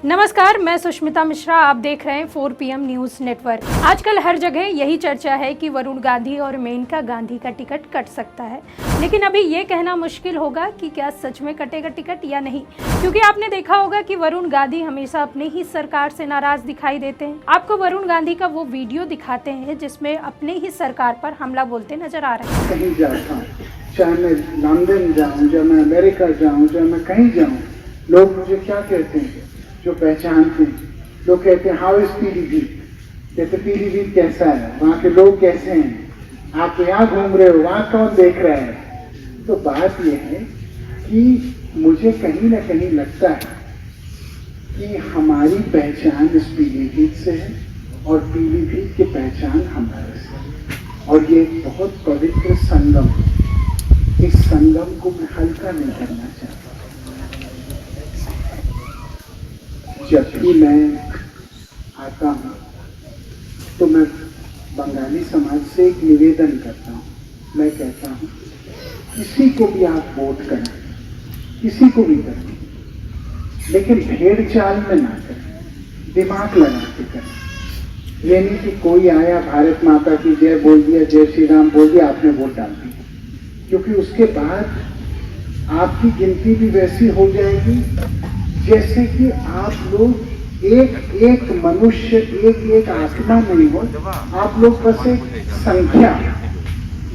नमस्कार, मैं सुष्मिता मिश्रा। आप देख रहे हैं 4 PM न्यूज नेटवर्क। आजकल हर जगह यही चर्चा है कि वरुण गांधी और मेनका गांधी का टिकट कट सकता है, लेकिन अभी ये कहना मुश्किल होगा कि क्या सच में कटेगा टिकट या नहीं, क्योंकि आपने देखा होगा कि वरुण गांधी हमेशा अपने ही सरकार से नाराज दिखाई देते हैं। आपको वरुण गांधी का वो वीडियो दिखाते हैं जिसमें अपने ही सरकार पर हमला बोलते नजर आ रहे हैं। कहीं जाता हूँ, चाहे मैं लंदन जाऊँ, चाहे मैं अमेरिका जाऊँ, चाहे मैं कहीं जाऊँ, लोग मुझे क्या कहते हैं जो पहचानते हैं? लोग कहते हैं हाउ इज पीलीभीत, कहते पीलीभीत कैसा है, वहाँ के लोग कैसे हैं, आप तो यहाँ घूम रहे हो, वहाँ कौन देख रहा है? तो बात यह है कि मुझे कहीं ना कहीं लगता है कि हमारी पहचान इस पीलीभीत से है और पीलीभीत की पहचान हमारे से है, और ये बहुत पवित्र संगम, इस संगम को मैं हल्का नहीं करना चाहता। जब भी मैं आता हूँ तो मैं बंगाली समाज से एक निवेदन करता हूँ। मैं कहता हूँ किसी को भी आप वोट करें, किसी को भी करें, लेकिन भेड़ चाल में ना करें, दिमाग लगा के करें। ये नहीं कि कोई आया भारत माता की जय बोल दिया, जय श्री राम बोल दिया, आपने वोट डाल दी, क्योंकि उसके बाद आपकी गिनती भी वैसी हो जाएगी जैसे कि आप लोग एक एक मनुष्य, एक एक आत्मा नहीं हो, आप लोग बस एक संख्या।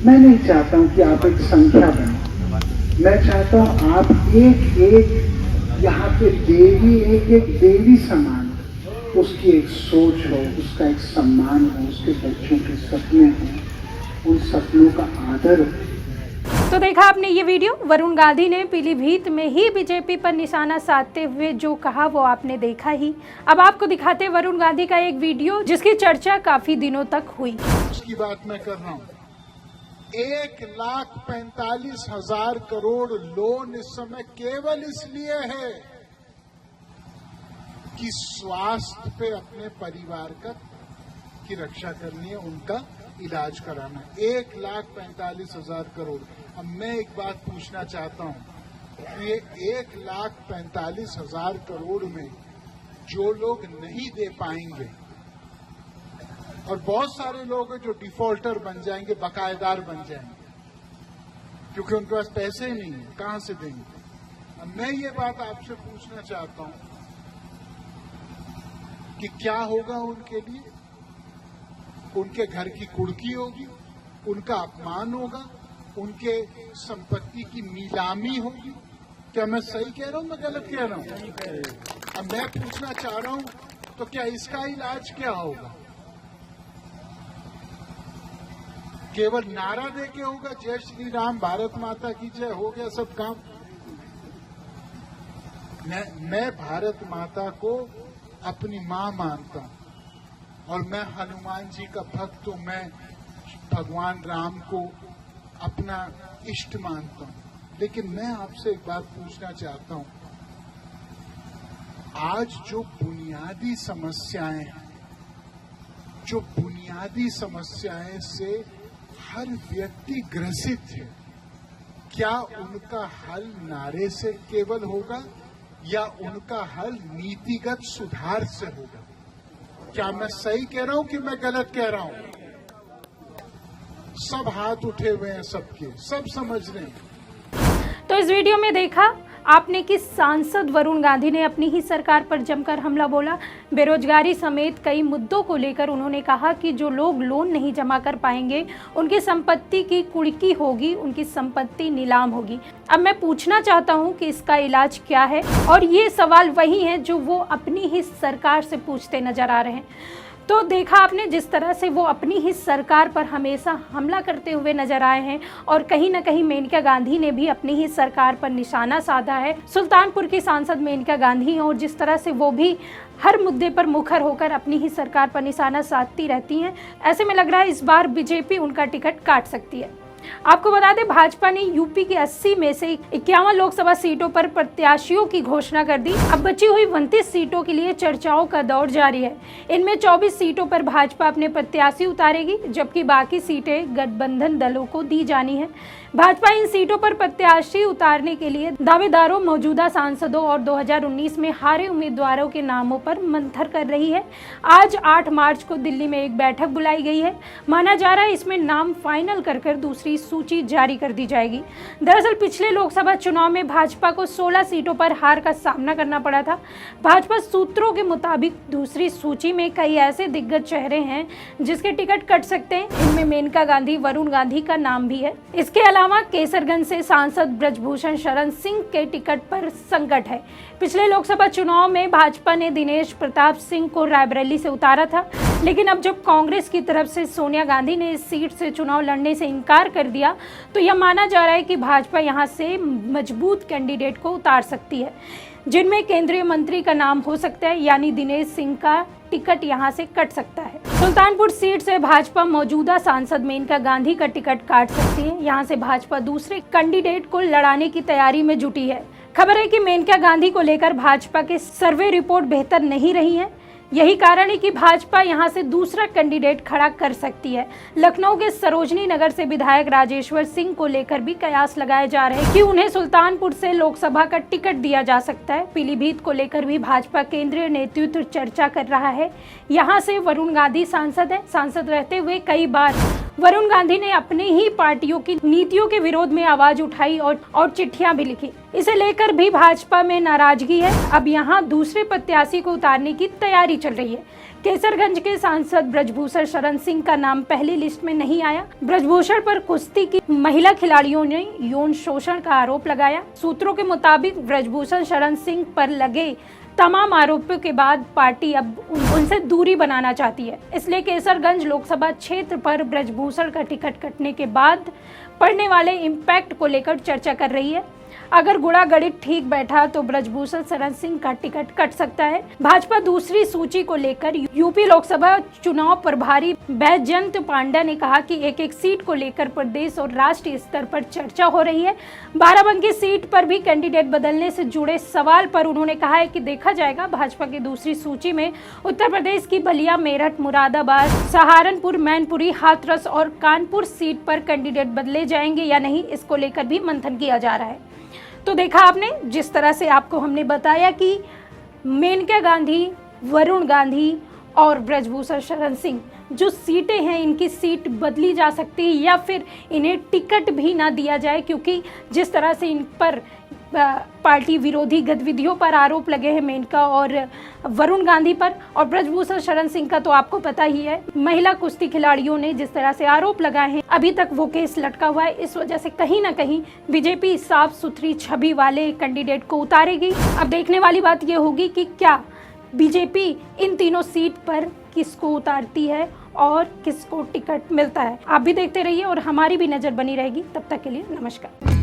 मैं नहीं चाहता हूं कि आप एक संख्या बने, मैं चाहता हूं आप एक एक यहाँ पे देवी, एक एक देवी समान, उसकी एक सोच हो, उसका एक सम्मान हो, उसके बच्चों के सपने हो, उन सपनों का आदर हो। तो देखा आपने ये वीडियो, वरुण गांधी ने पीलीभीत में ही बीजेपी पर निशाना साधते हुए जो कहा वो आपने देखा ही। अब आपको दिखाते वरुण गांधी का एक वीडियो जिसकी चर्चा काफी दिनों तक हुई। उसकी बात मैं कर रहा हूँ। 1,45,000 करोड़ लोन इस समय केवल इसलिए है कि स्वास्थ्य पे अपने परिवार की रक्षा करनी है, उनका इलाज कराना है। 1,45,000 करोड़। अब मैं एक बात पूछना चाहता हूं, ये 1,45,000 करोड़ में जो लोग नहीं दे पाएंगे, और बहुत सारे लोग हैं जो डिफॉल्टर बन जाएंगे, बकायेदार बन जाएंगे, क्योंकि उनके पास पैसे ही नहीं है, कहां से देंगे? अब मैं ये बात आपसे पूछना चाहता हूं कि क्या होगा उनके लिए? उनके घर की कुर्की होगी, उनका अपमान होगा, उनके संपत्ति की नीलामी होगी। क्या मैं सही कह रहा हूं, मैं गलत कह रहा हूं? अब मैं पूछना चाह रहा हूं, तो क्या इसका इलाज क्या होगा? केवल नारा दे के होगा, जय श्री राम, भारत माता की जय, हो गया सब काम? मैं भारत माता को अपनी मां मानता हूं, और मैं हनुमान जी का भक्त हूं, मैं भगवान राम को अपना इष्ट मानता हूं। लेकिन मैं आपसे एक बात पूछना चाहता हूं, आज जो बुनियादी समस्याएं हैं, जो बुनियादी समस्याएं से हर व्यक्ति ग्रसित है, क्या उनका हल नारे से केवल होगा या उनका हल नीतिगत सुधार से होगा? क्या मैं सही कह रहा हूं कि मैं गलत कह रहा हूं? सब हाथ उठे हुए हैं, सबके, सब समझ रहे हैं। तो इस वीडियो में देखा आपने कि सांसद वरुण गांधी ने अपनी ही सरकार पर जमकर हमला बोला। बेरोजगारी समेत कई मुद्दों को लेकर उन्होंने कहा कि जो लोग लोन नहीं जमा कर पाएंगे उनकी संपत्ति की कुर्की होगी, उनकी संपत्ति नीलाम होगी। अब मैं पूछना चाहता हूं कि इसका इलाज क्या है, और ये सवाल वही है जो वो अपनी ही सरकार से पूछते नजर आ रहे हैं। तो देखा आपने जिस तरह से वो अपनी ही सरकार पर हमेशा हमला करते हुए नजर आए हैं, और कहीं ना कहीं मेनका गांधी ने भी अपनी ही सरकार पर निशाना साधा है। सुल्तानपुर की सांसद मेनका गांधी हैं, और जिस तरह से वो भी हर मुद्दे पर मुखर होकर अपनी ही सरकार पर निशाना साधती रहती हैं, ऐसे में लग रहा है इस बार बीजेपी उनका टिकट काट सकती है। आपको बता दें, भाजपा ने यूपी की 80 में से 51 लोकसभा सीटों पर प्रत्याशियों की घोषणा कर दी। अब बची हुई 29 सीटों के लिए चर्चाओं का दौर जारी है। इनमें 24 सीटों पर भाजपा अपने प्रत्याशी उतारेगी, जबकि बाकी सीटें गठबंधन दलों को दी जानी है। भाजपा इन सीटों पर प्रत्याशी उतारने के लिए दावेदारों, मौजूदा सांसदों और 2019 में हारे उम्मीदवारों के नामों पर मंथन कर रही है। आज 8 मार्च को दिल्ली में एक बैठक बुलाई गई है। माना जा रहा है इसमें नाम फाइनल कर दूसरी सूची जारी कर दी जाएगी। दरअसल पिछले लोकसभा चुनाव में भाजपा को 16 सीटों पर हार का सामना करना पड़ा था। भाजपा सूत्रों के मुताबिक दूसरी सूची में कई ऐसे दिग्गज चेहरे हैं जिसके टिकट कट सकते हैं। इनमें मेनका गांधी, वरुण गांधी का नाम भी है। इसके अलावा केसरगंज से सांसद ब्रजभूषण शरण सिंह के टिकट पर संकट है। पिछले लोकसभा चुनाव में भाजपा ने दिनेश प्रताप सिंह को रायबरेली से उतारा था, लेकिन अब जब कांग्रेस की तरफ से सोनिया गांधी ने इस सीट से चुनाव लड़ने से इनकार कर दिया, तो यह माना जा रहा है कि भाजपा यहां से मजबूत कैंडिडेट को उतार सकती है, जिनमें केंद्रीय मंत्री का नाम हो सकता है, यानी दिनेश सिंह का टिकट यहां से कट सकता है। सुल्तानपुर सीट से भाजपा मौजूदा सांसद मेनका गांधी का टिकट काट सकती है। यहां से भाजपा दूसरे कैंडिडेट को लड़ाने की तैयारी में जुटी है। खबर है कि मेनका गांधी को लेकर भाजपा के सर्वे रिपोर्ट बेहतर नहीं रही है। यही कारण है कि भाजपा यहां से दूसरा कैंडिडेट खड़ा कर सकती है। लखनऊ के सरोजनी नगर से विधायक राजेश्वर सिंह को लेकर भी कयास लगाए जा रहे हैं कि उन्हें सुल्तानपुर से लोकसभा का टिकट दिया जा सकता है। पीलीभीत को लेकर भी भाजपा केंद्रीय नेतृत्व चर्चा कर रहा है। यहां से वरुण गांधी सांसद है। सांसद रहते हुए कई बार वरुण गांधी ने अपने ही पार्टियों की नीतियों के विरोध में आवाज उठाई और चिट्ठियां भी लिखी। इसे लेकर भी भाजपा में नाराजगी है। अब यहां दूसरे प्रत्याशी को उतारने की तैयारी चल रही है। केसरगंज के सांसद ब्रजभूषण शरण सिंह का नाम पहली लिस्ट में नहीं आया। ब्रजभूषण पर कुश्ती की महिला खिलाड़ियों ने यौन शोषण का आरोप लगाया। सूत्रों के मुताबिक ब्रजभूषण शरण सिंह पर लगे तमाम आरोपों के बाद पार्टी अब उनसे दूरी बनाना चाहती है। इसलिए केसरगंज लोकसभा क्षेत्र पर ब्रजभूषण का टिकट कटने के बाद पड़ने वाले इम्पैक्ट को लेकर चर्चा कर रही है। अगर गुड़ा गणित ठीक बैठा तो ब्रजभूषण शरण सिंह का टिकट कट सकता है। भाजपा दूसरी सूची को लेकर यूपी लोकसभा चुनाव प्रभारी बैजयंत पांडा ने कहा कि एक सीट को लेकर प्रदेश और राष्ट्रीय स्तर पर चर्चा हो रही है। बाराबंकी सीट पर भी कैंडिडेट बदलने से जुड़े सवाल पर उन्होंने कहा है कि देखा जाएगा भाजपा की दूसरी सूची में उत्तर प्रदेश की बलिया, मेरठ, मुरादाबाद, सहारनपुर, मैनपुरी, हाथरस और कानपुर सीट पर कैंडिडेट बदले जाएंगे या नहीं, इसको लेकर भी मंथन किया जा रहा है। तो देखा आपने, जिस तरह से आपको हमने बताया कि मेनका गांधी, वरुण गांधी और ब्रजभूषण शरण सिंह जो सीटें हैं, इनकी सीट बदली जा सकती है या फिर इन्हें टिकट भी ना दिया जाए, क्योंकि जिस तरह से इन पर पार्टी विरोधी गतिविधियों पर आरोप लगे हैं मेनका और वरुण गांधी पर, और ब्रजभूषण शरण सिंह का तो आपको पता ही है। महिला कुश्ती खिलाड़ियों ने जिस तरह से आरोप लगाए हैं, अभी तक वो केस लटका हुआ है। इस वजह से कहीं ना कहीं बीजेपी साफ सुथरी छवि वाले कैंडिडेट को उतारेगी। अब देखने वाली बात ये होगी कि क्या बीजेपी इन तीनों सीट पर किसको उतारती है और किसको टिकट मिलता है। आप भी देखते रहिए और हमारी भी नजर बनी रहेगी। तब तक के लिए नमस्कार।